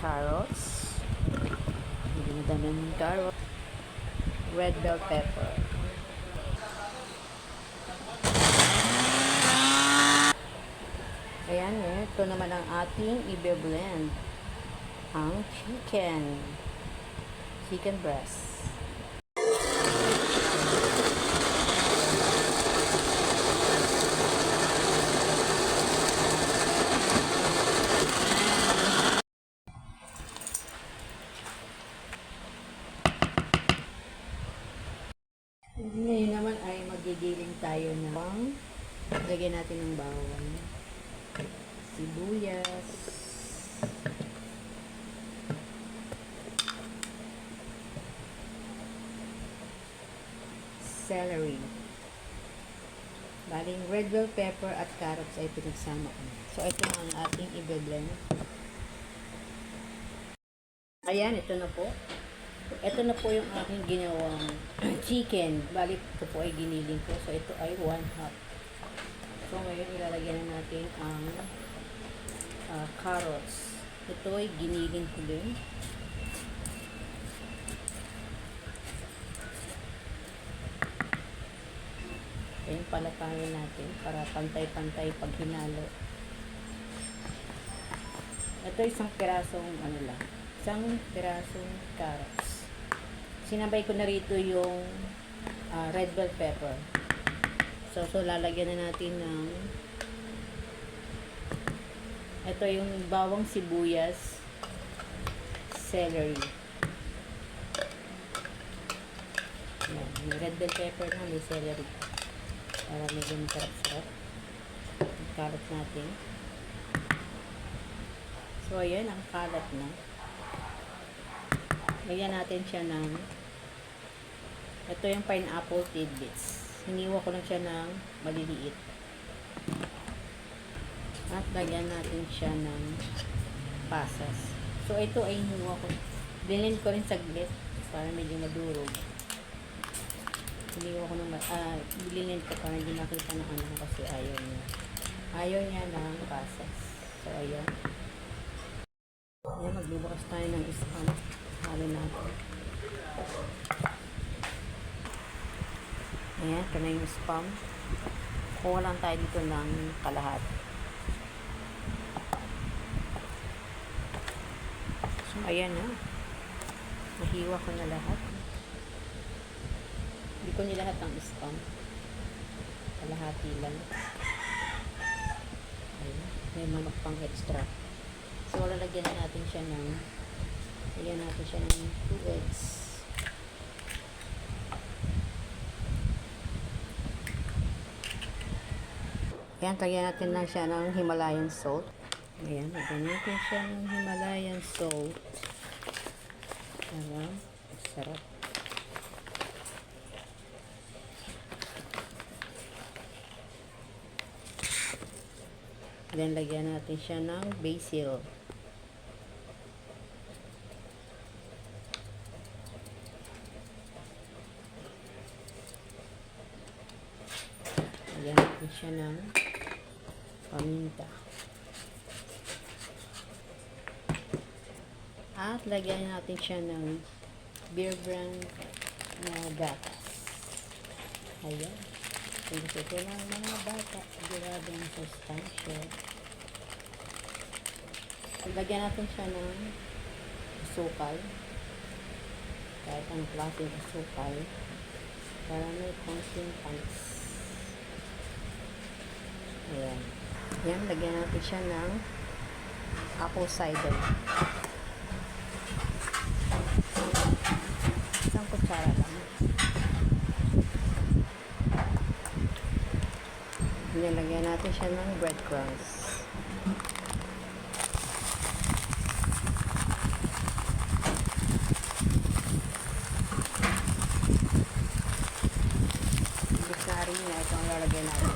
carrots. Hindi na ng carrot. Red bell pepper. Ayan eh. Ito naman ang ating i-blend. Ang chicken. Chicken breast. Ngayon naman ay magigiling tayo ng lagyan natin ng bawang, sibuyas, celery. Baling red bell pepper at carrots ay pinagsama ko. So ito na ang ating i-blend. Ayan, ito na po. Ito na po yung aking ginawang chicken. Balik ito po ay giniling ko. So, ito ay 1/2. So, ngayon ilalagyan na natin ang carrots. Ito ay giniling ko din. Ayan, palatayin natin para pantay-pantay pag hinalo. Ito isang pirasong isang pirasong carrots. Sinabay ko na rito yung red bell pepper. So lalagyan na natin ng ito yung bawang sibuyas, celery. Yan, yung red bell pepper na may celery. Para medyo masarap-sarap. Yung carrot natin. So ayan, ang kalat na. Lagyan natin siya ng ito yung pineapple tidbits. Hiniwa ko lang siya ng maliliit. At lagyan natin siya ng pasas. So ito ay hiniwa ko. Blend ko rin saglit para medyo madurog. Hiniwa ko ng blend ko para hindi makita ng anak kasi ayaw niya. Ayaw niya ng pasas. So ayan. Ayan, magbubukas tayo ng isang halo natin. Ayan, ito na yung spam. Kuha lang tayo dito ng kalahati. So, ayan na. Nahiwa ko na lahat. Hindi ko nilahat ang spam. Kalahati lang. Ayan, may manok pang extra. So, lalagyan na natin siya ng 2 eggs. Ayan, lagyan natin lang siya ng Himalayan salt. Ayan, lagyan natin siya ng Himalayan salt. Para sarap. Then, lagyan natin siya ng basil. Lagyan natin siya ng paminta. At lagyan natin siya ng beer brand na gatas. Ayan. Kung gusto ko ng mga bata, sigurado ng sustansya. Lagyan natin siya ng asukal. Kahit ang klaseng asukal. Para may pangsin-pangs. Ayan. Ayan, lagyan natin siya ng apple cider. Isang kutsara lang. Nilagyan natin siya ng breadcrumbs. Ibig na rin na ito ang lalagyan natin.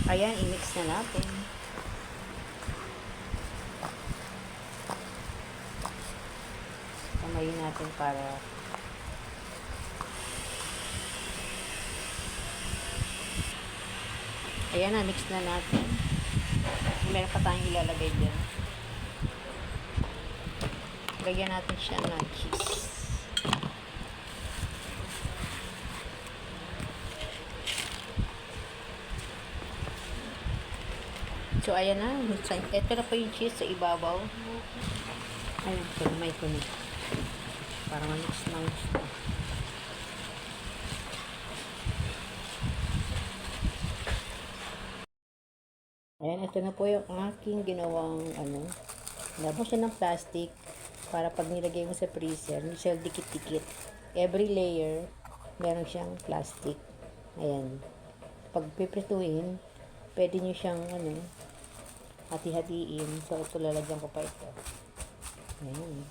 Ayan, i-mix na natin. Kamayin natin para ayan na, mix na natin. Meron pa tayong ilalagay dyan. Lagyan natin siya ng cheese. So, ayan na. Ito na po yung cheese sa ibabaw. Ayun, may kunin. Para manix na. Ayan, ito na po yung aking ginawang labo siya ng plastic para pag nilagay mo sa freezer, hindi siya dikit-dikit. Every layer, meron siyang plastic. Ayan. Pag piprituhin, pwede nyo siyang hati-hatiin. So, ito lalagyan ko pa ito. Ayan.